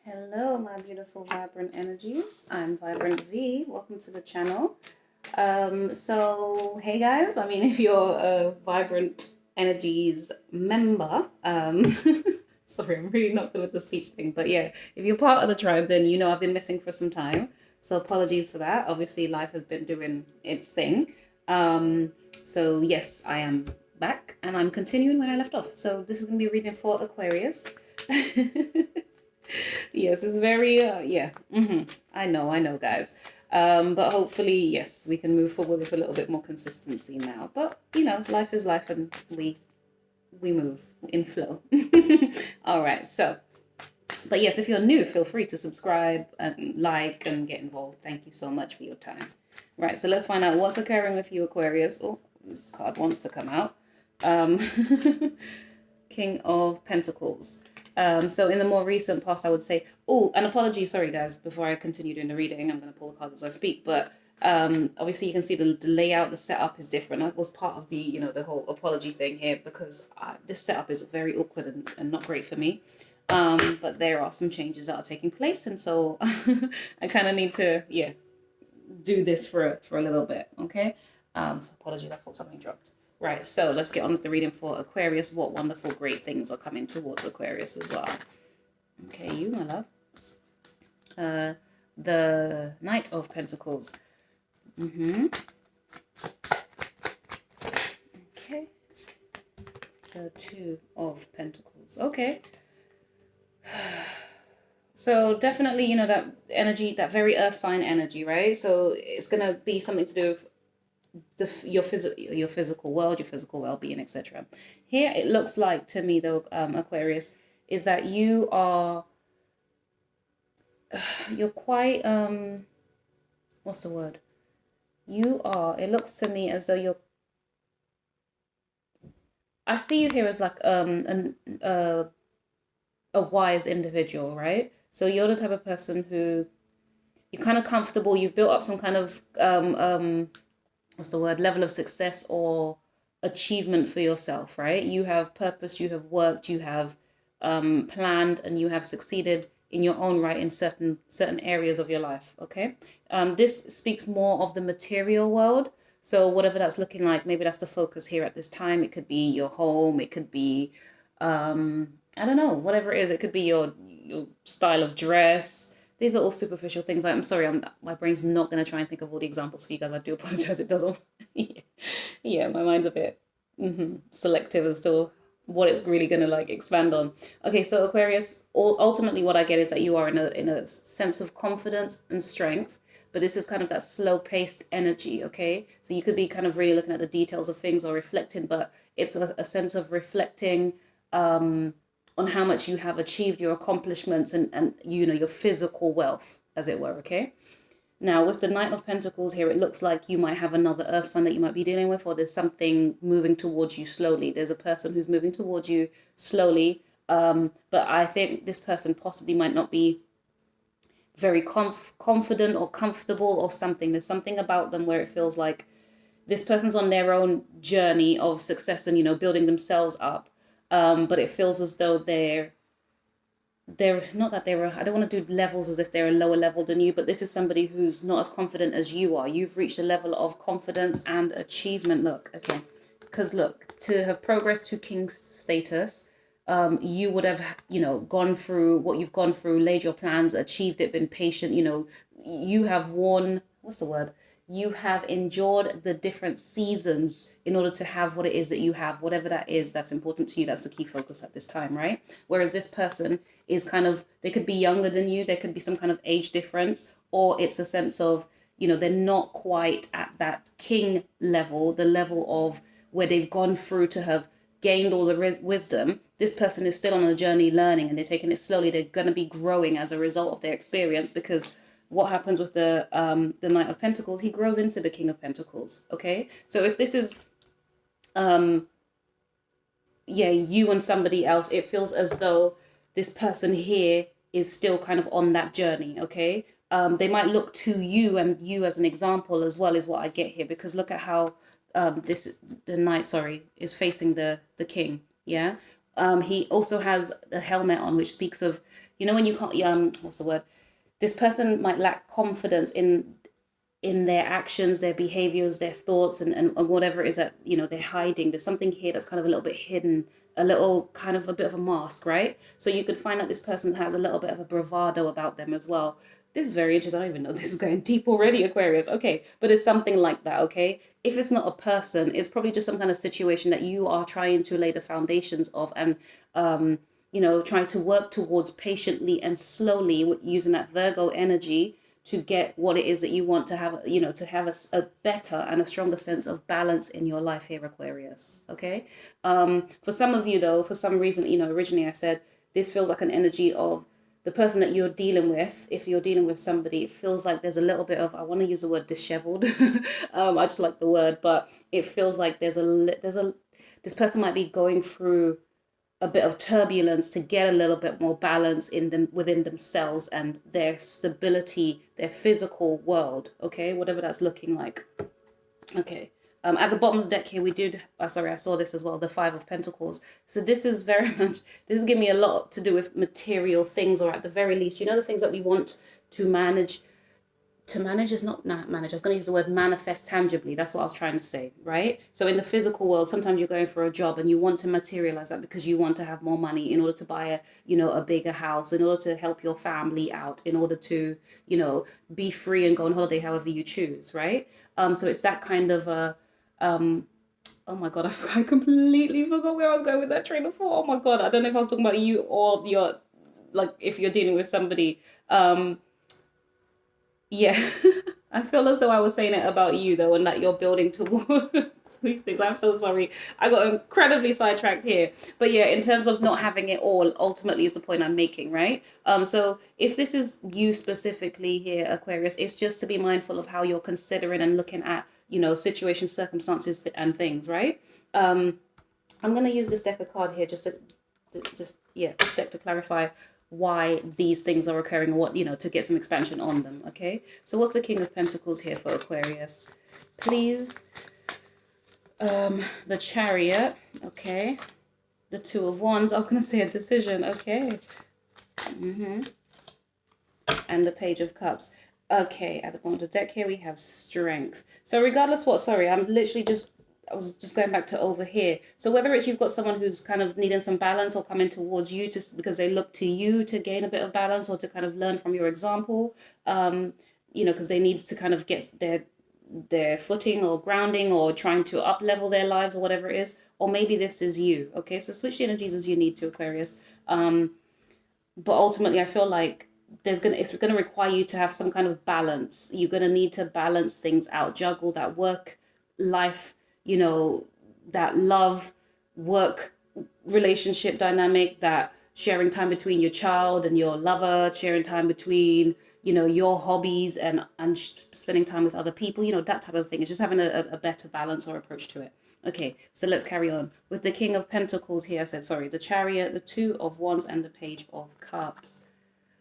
Hello, my beautiful vibrant energies. I'm Vibrant V. Welcome to the channel. So hey guys, I mean, if you're a Vibrant Energies member, sorry, I'm really not good with the speech thing, but yeah, if you're part of the tribe, then you know I've been missing for some time. So apologies for that. Obviously, life has been doing its thing. So yes, I am back and I'm continuing where I left off. So this is gonna be a reading for Aquarius. Yes, it's very yeah. I know, guys. But hopefully, yes, we can move forward with a little bit more consistency now. But you know, life is life, and we move in flow. All right, so. But yes, if you're new, feel free to subscribe and like and get involved. Thank you so much for your time. Right, so let's find out what's occurring with you, Aquarius. Oh, this card wants to come out. King of Pentacles. So in the more recent past, I would say, oh, an apology, sorry guys, before I continue doing the reading, I'm going to pull the cards as I speak, but obviously you can see the layout, the setup is different. That was part of the, you know, the whole apology thing here, because this setup is very awkward and not great for me. But there are some changes that are taking place, and so I kind of need to, yeah, do this for a little bit, okay? So apologies, I thought something dropped. Right, so let's get on with the reading for Aquarius. What wonderful, great things are coming towards Aquarius as well. Okay, you, my love. The Knight of Pentacles. Okay. The Two of Pentacles. Okay. So definitely, you know, that energy, that very earth sign energy, right? So it's going to be something to do with your physical world, your physical well-being, etc. Here it looks like to me though, Aquarius, is that you're quite what's the word, it looks to me as though I see you here as like a wise individual, right? So you're the type of person who you're kind of comfortable, you've built up some kind of what's the word, level of success or achievement for yourself, right? You have purpose, you have worked, you have planned, and you have succeeded in your own right in certain areas of your life, okay? This speaks more of the material world. So whatever that's looking like, maybe that's the focus here at this time. It could be your home, it could be, I don't know, whatever it is. It could be your style of dress. These are all superficial things. I'm sorry, my brain's not going to try and think of all the examples for you guys. I do apologize. It doesn't. Yeah, my mind's a bit selective as to what it's really going to like expand on. Okay, so Aquarius, ultimately what I get is that you are in a sense of confidence and strength, but this is kind of that slow-paced energy, okay? So you could be kind of really looking at the details of things or reflecting, but it's a sense of reflecting on how much you have achieved, your accomplishments, and you know, your physical wealth, as it were, okay? Now, with the Knight of Pentacles here, it looks like you might have another earth sign that you might be dealing with, or there's something moving towards you slowly. There's a person who's moving towards you slowly, but I think this person possibly might not be very confident or comfortable or something. There's something about them where it feels like this person's on their own journey of success and, you know, building themselves up. But it feels as though they're not that I don't want to do levels as if they're a lower level than you, but this is somebody who's not as confident as you are. You've reached a level of confidence and achievement. Look, okay, because look, to have progressed to king's status, you would have, you know, gone through what you've gone through, laid your plans, achieved it, been patient, you know, you have worn, what's the word? You have endured the different seasons in order to have what it is that you have, whatever that is that's important to you. That's the key focus at this time, right? Whereas this person is kind of, they could be younger than you, there could be some kind of age difference, or it's a sense of, you know, they're not quite at that king level, the level of where they've gone through to have gained all the wisdom. This person is still on a journey learning, and they're taking it slowly. They're going to be growing as a result of their experience, because what happens with the Knight of Pentacles, he grows into the King of Pentacles, okay? So if this is, you and somebody else, it feels as though this person here is still kind of on that journey, okay? They might look to you and you as an example as well, is what I get here, because look at how the Knight, is facing the King, yeah? He also has a helmet on, which speaks of, you know, when you can't, what's the word? This person might lack confidence in their actions, their behaviors, their thoughts, and whatever it is that, you know, they're hiding. There's something here that's kind of a little bit hidden, a little kind of a bit of a mask, right? So you could find that this person has a little bit of a bravado about them as well. This is very interesting. I don't even know this is going deep already, Aquarius. Okay, but it's something like that, okay? If it's not a person, it's probably just some kind of situation that you are trying to lay the foundations of, and you know, trying to work towards patiently and slowly using that Virgo energy to get what it is that you want to have, you know, to have a better and a stronger sense of balance in your life here, Aquarius. Okay. For some of you though, for some reason, you know, originally I said this feels like an energy of the person that you're dealing with. If you're dealing with somebody, it feels like there's a little bit of, I want to use the word disheveled. I just like the word, but it feels like this person might be going through a bit of turbulence to get a little bit more balance in them, within themselves and their stability, their physical world, okay, whatever that's looking like. Okay. At the bottom of the deck here, we did, sorry, I saw this as well, the Five of Pentacles. So this is very much, this is giving me a lot to do with material things, or at the very least, you know, the things that we want to manage. To manage is not manage. I was going to use the word manifest tangibly. That's what I was trying to say, right? So in the physical world, sometimes you're going for a job and you want to materialize that because you want to have more money in order to buy a, you know, a bigger house, in order to help your family out, in order to, you know, be free and go on holiday however you choose, right? So it's that kind of a, oh my God, I completely forgot where I was going with that train of thought. Oh my God, I don't know if I was talking about you or your, like, if you're dealing with somebody. Yeah, I feel as though I was saying it about you though, and that you're building towards these things. I'm so sorry. I got incredibly sidetracked here. But yeah, in terms of not having it all, ultimately is the point I'm making, right? So if this is you specifically here, Aquarius, it's just to be mindful of how you're considering and looking at, you know, situations, circumstances, and things, right? I'm gonna use this deck of card here just this deck to clarify why these things are occurring, or what, you know, to get some expansion on them. Okay, so what's the King of Pentacles here for Aquarius, please? The Chariot. Okay, the Two of Wands. I was gonna say a decision. Okay. And the Page of Cups. Okay, at the bottom of the deck here we have Strength. So regardless what, sorry, I was just going back to over here. So whether it's you've got someone who's kind of needing some balance or coming towards you because they look to you to gain a bit of balance, or to kind of learn from your example, you know, because they need to kind of get their footing or grounding, or trying to up level their lives, or whatever it is. Or maybe this is you. Okay, so switch the energies as you need to, Aquarius. But ultimately I feel like it's gonna require you to have some kind of balance. You're gonna need to balance things out, juggle that work life, you know, that love work relationship dynamic, that sharing time between your child and your lover, sharing time between, you know, your hobbies and spending time with other people, you know, that type of thing. It's just having a better balance or approach to it. Okay, so let's carry on with the King of Pentacles here. I said, sorry, the Chariot, the Two of Wands, and the Page of Cups.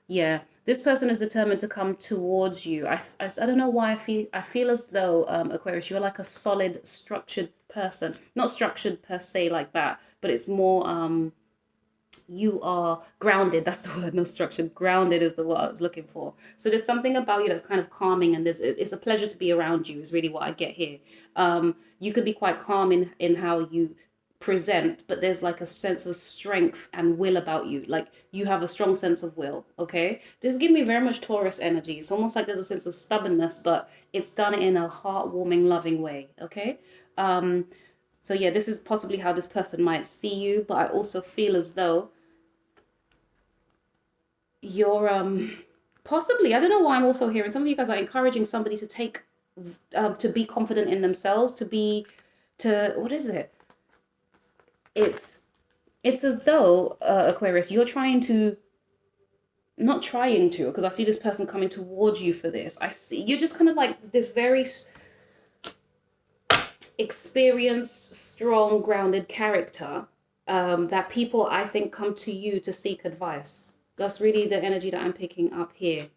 Yeah, this person is determined to come towards you. I don't know why I feel as though, Aquarius, you're like a solid, structured person. Not structured per se like that, but it's more, you are grounded. That's the word, not structured. Grounded is the word I was looking for. So there's something about you that's kind of calming, and it's a pleasure to be around you is really what I get here. You could be quite calm in how you present, but there's like a sense of strength and will about you. Like you have a strong sense of will. Okay, this gives me very much Taurus energy. It's almost like there's a sense of stubbornness, but it's done in a heartwarming, loving way. Okay, so yeah, this is possibly how this person might see you, but I also feel as though you're possibly, I don't know why I'm also hearing some of you guys are encouraging somebody to take to be confident in themselves, what is it? It's as though, Aquarius, you're trying to, not trying to, because I see this person coming towards you for this. I see you're just kind of like this very experienced, strong, grounded character that people, I think, come to you to seek advice. That's really the energy that I'm picking up here.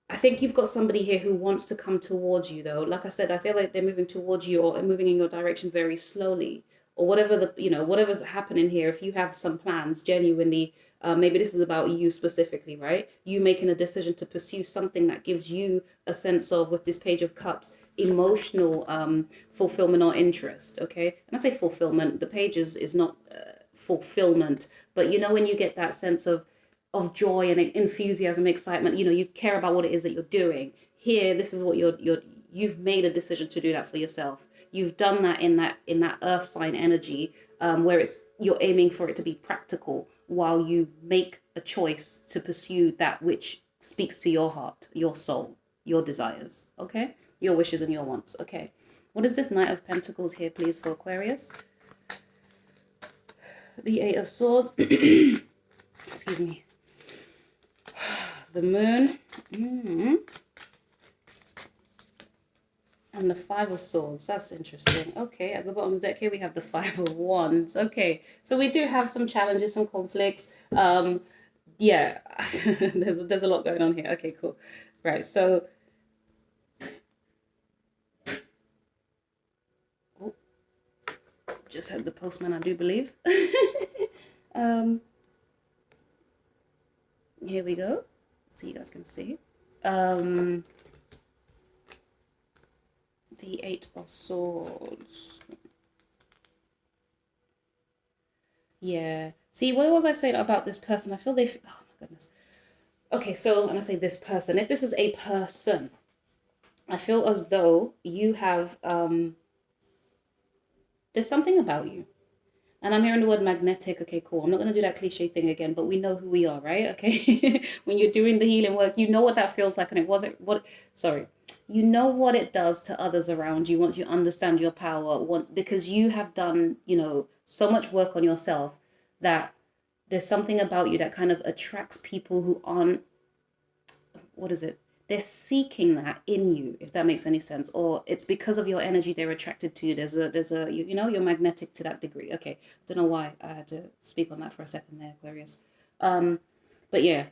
I think you've got somebody here who wants to come towards you, though. Like I said, I feel like they're moving towards you or moving in your direction very slowly. or whatever the, whatever's happening here, if you have some plans genuinely, maybe this is about you specifically, right? You making a decision to pursue something that gives you a sense of, with this Page of Cups, emotional fulfillment or interest, okay? And I say fulfillment, the page is not fulfillment, but when you get that sense of joy and enthusiasm, excitement, you care about what it is that you're doing. Here, this is what you've made a decision to do that for yourself. You've done that in that earth sign energy, where you're aiming for it to be practical, while you make a choice to pursue that which speaks to your heart, your soul, your desires, okay? Your wishes and your wants, okay? What is this Knight of Pentacles here, please, for Aquarius? The Eight of Swords. Excuse me. The Moon. And the Five of Swords. That's interesting. Okay, at the bottom of the deck here we have the Five of Wands. Okay, so we do have some challenges, some conflicts. Yeah, there's a lot going on here. Okay, cool. Right, so just had the postman, I do believe. Here we go, so you guys can see. The Eight of Swords. Yeah, see, what was I saying about this person? I feel oh my goodness. Okay, so when I say this person, if this is a person, I feel as though you have there's something about you. And I'm hearing the word magnetic. Okay, cool. I'm not going to do that cliche thing again, but we know who we are, right? Okay. When you're doing the healing work, you know what that feels like. And it wasn't you know what it does to others around you once you understand your power, because you have done, so much work on yourself, that there's something about you that kind of attracts people who aren't, they're seeking that in you, if that makes any sense, or it's because of your energy they're attracted to you. There's a you're magnetic to that degree. Okay, don't know why I had to speak on that for a second there, Aquarius. But yeah,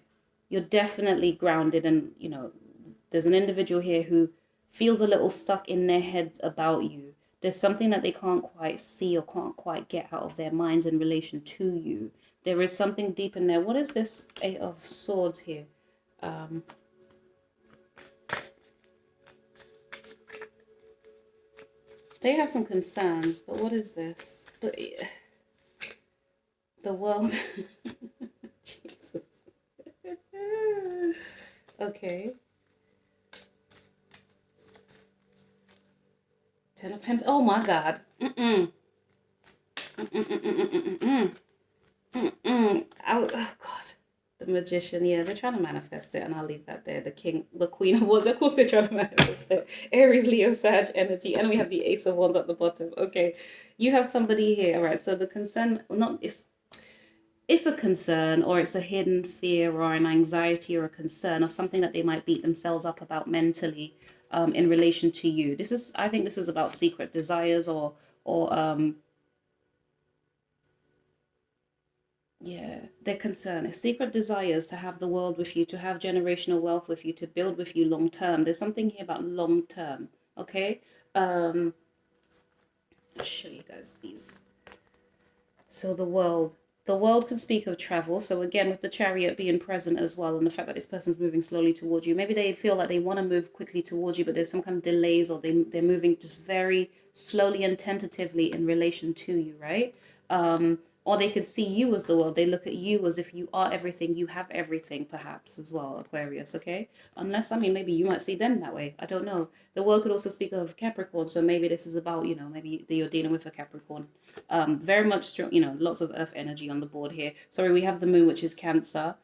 you're definitely grounded, and there's an individual here who feels a little stuck in their heads about you. There's something that they can't quite see or can't quite get out of their minds in relation to you. There is something deep in there. What is this Eight of Swords here? They have some concerns, but what is this? The world. Jesus. Okay. Ten of Pentacles. Oh my God. Oh God. The Magician. Yeah, they're trying to manifest it, and I'll leave that there. The King, the Queen of Wands. Of course, they're trying to manifest it. Aries, Leo, Sag energy, and we have the Ace of Wands at the bottom. Okay, you have somebody here. All right. So the concern, it's a concern, or it's a hidden fear or an anxiety or a concern or something that they might beat themselves up about mentally, in relation to you. I think this is about secret desires or yeah, their concern is secret desires to have the world with you, to have generational wealth with you, to build with you long term. There's something here about long term. Okay. I'll show you guys these. So the world can speak of travel. So again, with the Chariot being present as well, and the fact that this person's moving slowly towards you, maybe they feel like they want to move quickly towards you, but there's some kind of delays, or they're moving just very slowly and tentatively in relation to you, right? Or they could see you as the world. They look at you as if you are everything, you have everything, perhaps, as well, Aquarius, okay? Unless, maybe you might see them that way. I don't know. The world could also speak of Capricorn, so maybe this is about, maybe you're dealing with a Capricorn. Very much strong, lots of earth energy on the board here. Sorry, we have the moon, which is Cancer.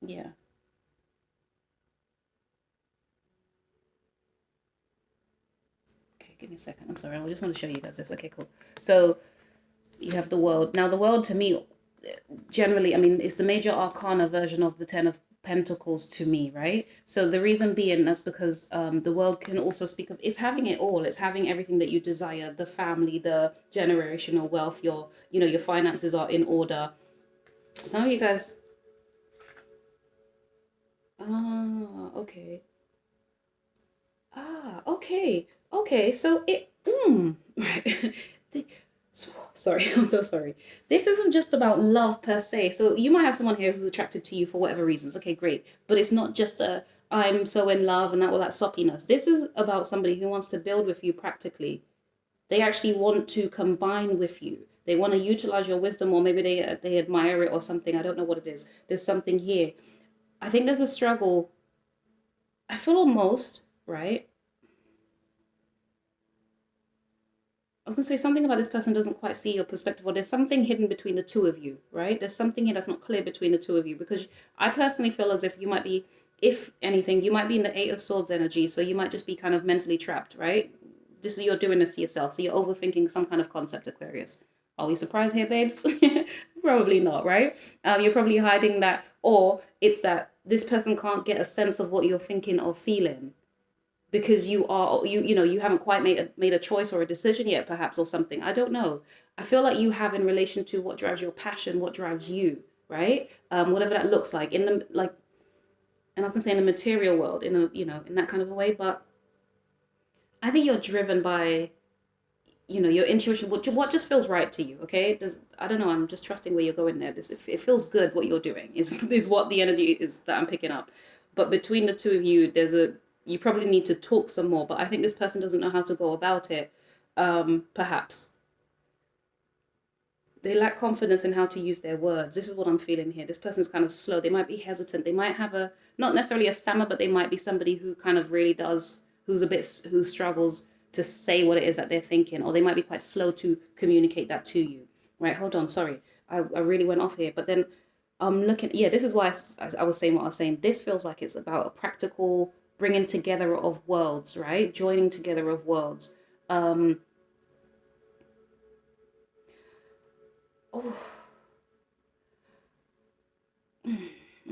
Yeah. Give me a second. I'm sorry. I just want to show you guys this. Okay, cool. So you have the world. Now, the world to me, generally, it's the major arcana version of the Ten of Pentacles to me, right? So the reason being, that's because the world can also speak of, it's having it all. It's having everything that you desire, the family, the generational wealth, your finances are in order. Some of you guys, okay. Okay. So Right. Sorry, I'm so sorry. This isn't just about love per se. So you might have someone here who's attracted to you for whatever reasons. Okay, great. But it's not just a I'm so in love and all that soppiness. This is about somebody who wants to build with you practically. They actually want to combine with you. They want to utilize your wisdom, or maybe they admire it or something. I don't know what it is. There's something here. I think there's a struggle. I feel almost, right? I was going to say something about this person doesn't quite see your perspective, or there's something hidden between the two of you, right? There's something here that's not clear between the two of you, because I personally feel as if you might be, if anything, you might be in the Eight of Swords energy, so you might just be kind of mentally trapped, right? This is, you're doing this to yourself, so you're overthinking some kind of concept, Aquarius. Are we surprised here, babes? Probably not, right? You're probably hiding that, or it's that this person can't get a sense of what you're thinking or feeling, because you haven't quite made a choice or a decision yet, perhaps, or something. I don't know. I feel like you have, in relation to what drives your passion, what drives you, right? Whatever that looks like in the, like, and I was gonna say in the material world, in a, in that kind of a way. But I think you're driven by, your intuition, what just feels right to you. Okay, I don't know, I'm just trusting where you're going there. It feels good what you're doing is what the energy is that I'm picking up. But between the two of you, you probably need to talk some more. But I think this person doesn't know how to go about it. Perhaps they lack confidence in how to use their words. This is what I'm feeling here. This person's kind of slow. They might be hesitant. They might have not necessarily a stammer, but they might be somebody who kind of really who struggles to say what it is that they're thinking, or they might be quite slow to communicate that to you. Right, hold on, sorry. I really went off here, but then I'm looking, yeah, this is why I was saying what I was saying. This feels like it's about a practical bringing together of worlds, right? Joining together of worlds. Oh,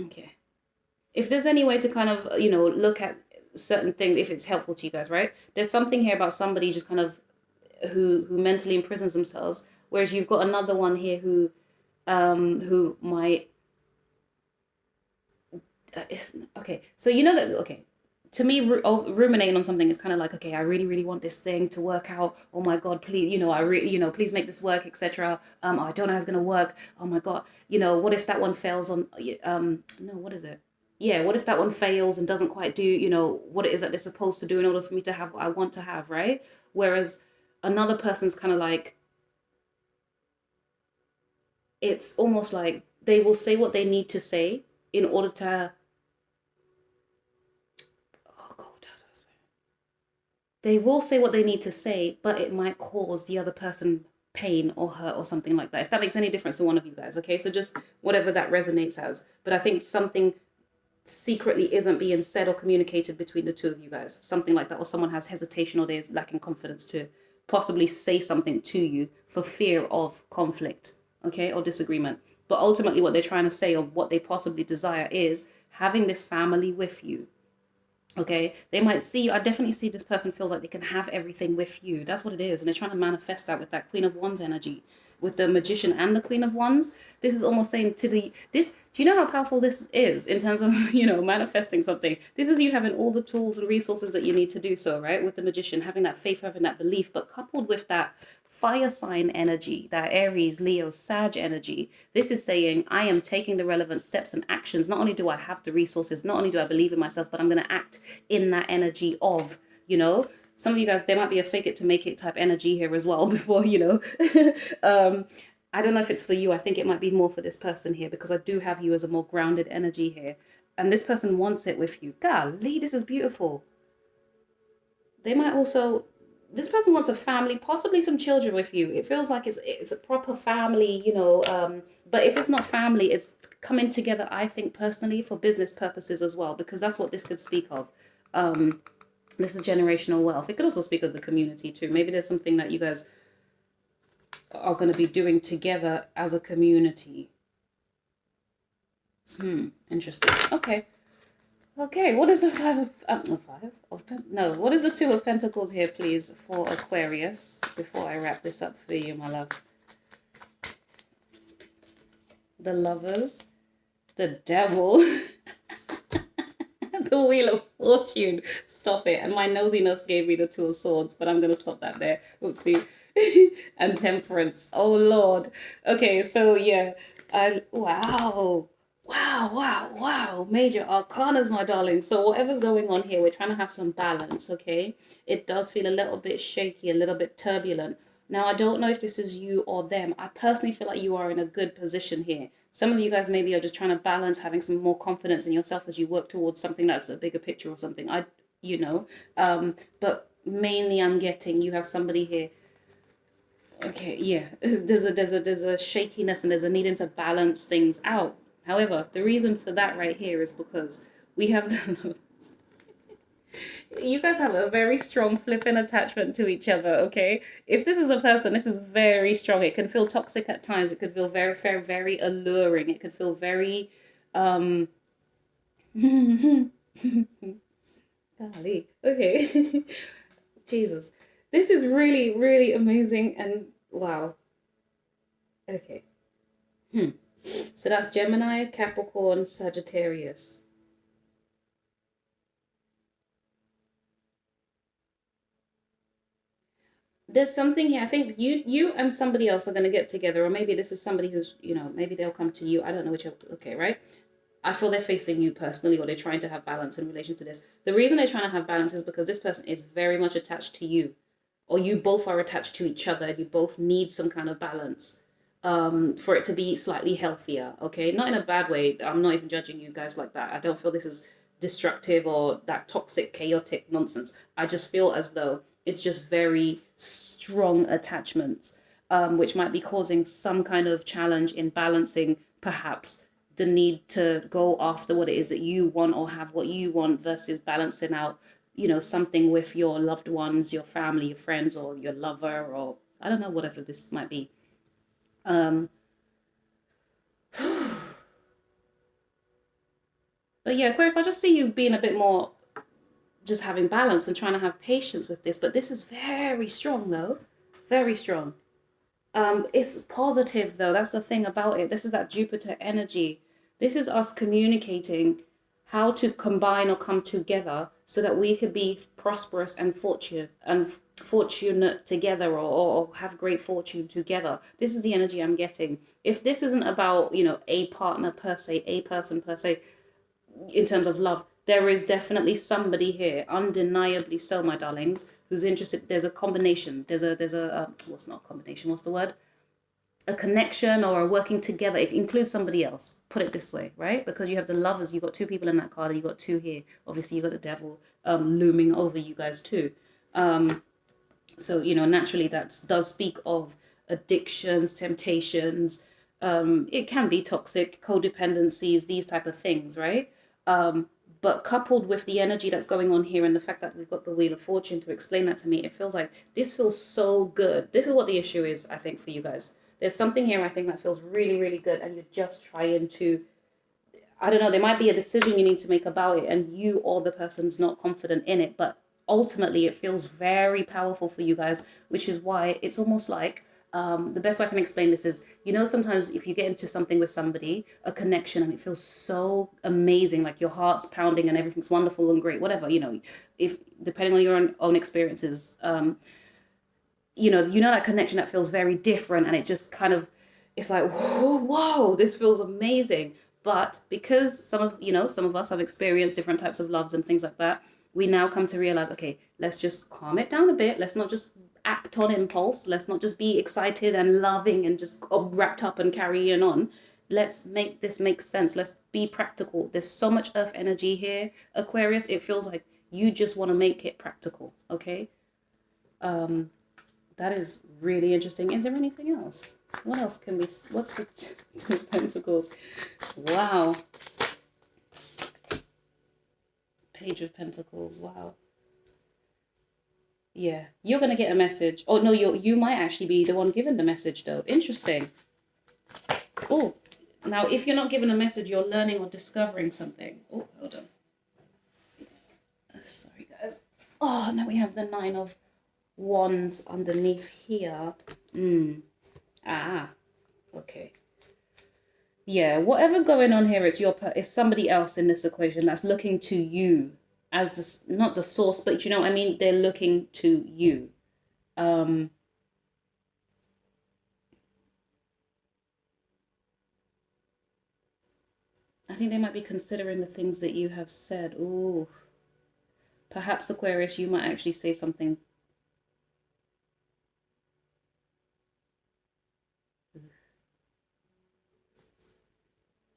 okay. If there's any way to kind of, look at certain things, if it's helpful to you guys, right? There's something here about somebody just kind of who mentally imprisons themselves, whereas you've got another one here who might it's okay. So that, okay, to me, ruminating on something is kind of like, okay, I really, really want this thing to work out. Oh my God, please, please make this work, etc. I don't know how it's gonna work. Oh my God, what if that one fails on, no, what is it? Yeah, what if that one fails and doesn't quite do, what it is that they're supposed to do in order for me to have what I want to have, right? Whereas another person's kind of like, it's almost like they will say what they need to say in order to, they will say what they need to say, but it might cause the other person pain or hurt or something like that. If that makes any difference to one of you guys, okay? So just whatever that resonates as. But I think something secretly isn't being said or communicated between the two of you guys. Something like that, or someone has hesitation or they're lacking confidence to possibly say something to you for fear of conflict, okay, or disagreement. But ultimately what they're trying to say, or what they possibly desire, is having this family with you. Okay, they might see you. I definitely see this person feels like they can have everything with you. That's what it is. And they're trying to manifest that with that Queen of Wands energy, with the Magician and the Queen of Wands. This is almost saying do you know how powerful this is in terms of, manifesting something? This is you having all the tools and resources that you need to do so, right? With the Magician, having that faith, having that belief, but coupled with that fire sign energy, that Aries, Leo, Sag energy. This is saying, I am taking the relevant steps and actions. Not only do I have the resources, not only do I believe in myself, but I'm going to act in that energy of, some of you guys, there might be a fake it to make it type energy here as well before, I don't know if it's for you. I think it might be more for this person here, because I do have you as a more grounded energy here. And this person wants it with you. Golly, this is beautiful. They might also, this person wants a family, possibly some children with you. It feels like it's a proper family, but if it's not family, it's coming together, I think, personally, for business purposes as well, because that's what this could speak of. This is generational wealth. It could also speak of the community too. Maybe there's something that you guys are going to be doing together as a community. Interesting. Okay, what is the what is the Two of Pentacles here, please, for Aquarius, before I wrap this up for you, my love? The Lovers, the Devil, the Wheel of Fortune. Stop it. And my nosiness gave me the Two of Swords, but I'm going to stop that there. Oopsie. And Temperance. Oh, Lord. Okay, so yeah. Wow. Wow, wow, wow. Major arcanas, my darling. So whatever's going on here, we're trying to have some balance, okay? It does feel a little bit shaky, a little bit turbulent. Now, I don't know if this is you or them. I personally feel like you are in a good position here. Some of you guys maybe are just trying to balance having some more confidence in yourself as you work towards something that's a bigger picture or something. But mainly I'm getting you have somebody here. Okay, yeah. There's a shakiness and there's a needing to balance things out. However, the reason for that right here is because we have you guys have a very strong flipping attachment to each other, okay? If this is a person, this is very strong. It can feel toxic at times. It could feel very, very, very alluring. It could feel very golly. Okay. Jesus. This is really, really amazing and wow. Okay. So that's Gemini, Capricorn, Sagittarius. There's something here. I think you and somebody else are going to get together, or maybe this is somebody who's, maybe they'll come to you. I don't know which. Okay, right? I feel they're facing you personally, or they're trying to have balance in relation to this. The reason they're trying to have balance is because this person is very much attached to you, or you both are attached to each other, and you both need some kind of balance for it to be slightly healthier, okay? Not in a bad way. I'm not even judging you guys like that. I don't feel this is destructive or that toxic, chaotic nonsense. I just feel as though it's just very strong attachments, which might be causing some kind of challenge in balancing, perhaps, the need to go after what it is that you want or have what you want versus balancing out, something with your loved ones, your family, your friends, or your lover, or I don't know, whatever this might be. But yeah, Aquarius, I just see you being a bit more just having balance and trying to have patience with this. But this is very strong, though. Very strong. It's positive, though. That's the thing about it. This is that Jupiter energy. This is us communicating how to combine or come together so that we could be prosperous and fortunate together, or have great fortune together. This is the energy I'm getting. If this isn't about, a partner per se, a person per se, in terms of love, there is definitely somebody here, undeniably so, my darlings, who's interested. There's a combination. There's a what's not a combination? What's the word? A connection or a working together. It includes somebody else. Put it this way, right? Because you have the lovers. You got two people in that card, and you got two here. Obviously, you got the devil looming over you guys too. So naturally, that does speak of addictions, temptations. It can be toxic, codependencies, these type of things, right? But coupled with the energy that's going on here and the fact that we've got the Wheel of Fortune to explain that to me, it feels like this feels so good. This is what the issue is, I think, for you guys. There's something here, I think, that feels really, really good, and you're just trying to, I don't know, there might be a decision you need to make about it, and you or the person's not confident in it, but ultimately it feels very powerful for you guys, which is why it's almost like, the best way I can explain this is, sometimes if you get into something with somebody, a connection, and it feels so amazing, like your heart's pounding and everything's wonderful and great, whatever, if depending on your own experiences, that connection that feels very different, and it just kind of, it's like, whoa, this feels amazing. But because some of us have experienced different types of loves and things like that, we now come to realize, okay, let's just calm it down a bit. Let's not just act on impulse. Let's not just be excited and loving and just wrapped up and carrying on. Let's make this make sense. Let's be practical. There's so much earth energy here, Aquarius. It feels like you just want to make it practical, okay? That is really interesting. Is there anything else? What else can we... What's the Two of Pentacles? Wow. Page of Pentacles. Wow. Yeah. You're going to get a message. Oh, no, you might actually be the one given the message, though. Interesting. Oh, now, if you're not given a message, you're learning or discovering something. Oh, hold on. Sorry, guys. Oh, now we have the Nine of Wands underneath here. Okay. Yeah, whatever's going on here is it's somebody else in this equation that's looking to you as this, not the source, but you know what I mean? They're looking to you. I think they might be considering the things that you have said. Ooh, perhaps Aquarius, you might actually say something.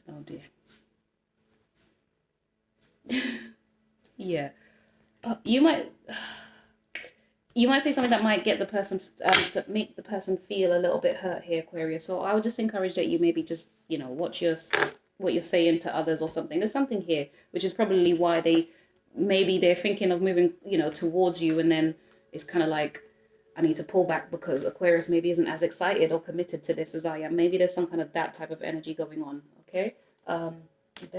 Oh dear. Yeah. You might say something that might get the person to make the person feel a little bit hurt here, Aquarius. So I would just encourage that you maybe just, you know, watch what you're saying to others or something. There's something here, which is probably why they're thinking of moving, you know, towards you, and then it's kind of like, I need to pull back because Aquarius maybe isn't as excited or committed to this as I am. Maybe there's some kind of that type of energy going on. Okay. Bear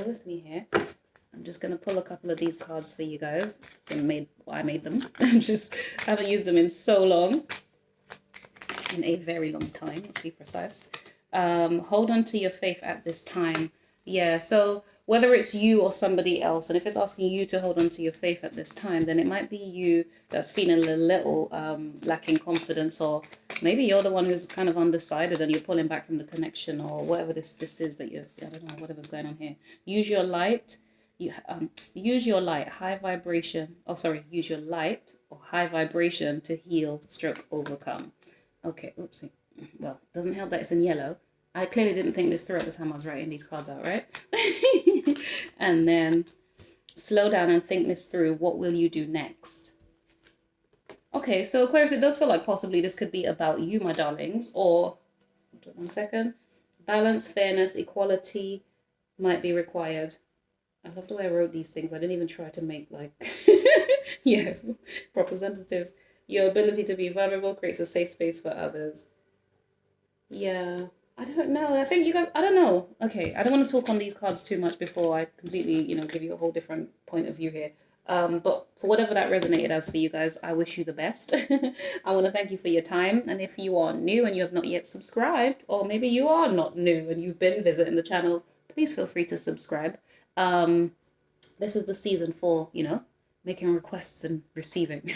with me here. I'm just going to pull a couple of these cards for you guys. I made them. I haven't used them in so long. In a very long time, to be precise. Hold on to your faith at this time. Yeah, so whether it's you or somebody else, and if it's asking you to hold on to your faith at this time, then it might be you that's feeling a little lacking confidence, or maybe you're the one who's kind of undecided and you're pulling back from the connection, or whatever this is that you're, I don't know, whatever's going on here. Use your light. Use your light, high vibration. Oh, sorry. Use your light or high vibration to heal, stroke, overcome. Okay. Oopsie. Well, doesn't help that it's in yellow. I clearly didn't think this through at the time I was writing these cards out, right? And then slow down and think this through. What will you do next? Okay, so Aquarius, it does feel like possibly this could be about you, my darlings, or, hold on one second, balance, fairness, equality might be required. I love the way I wrote these things. I didn't even try to make like, yes, representatives. Your ability to be vulnerable creates a safe space for others. Yeah, I don't know. I think you guys, I don't know. Okay, I don't want to talk on these cards too much before I completely, you know, give you a whole different point of view here. But for whatever that resonated as for you guys, I wish you the best. I want to thank you for your time. And if you are new and you have not yet subscribed, or maybe you are not new and you've been visiting the channel, please feel free to subscribe. This is the season for, you know, making requests and receiving.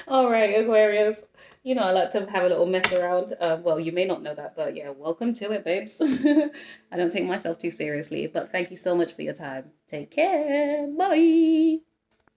All right, Aquarius. You know, I like to have a little mess around. Well, you may not know that, but yeah, welcome to it, babes. I don't take myself too seriously, but thank you so much for your time. Take care. Bye.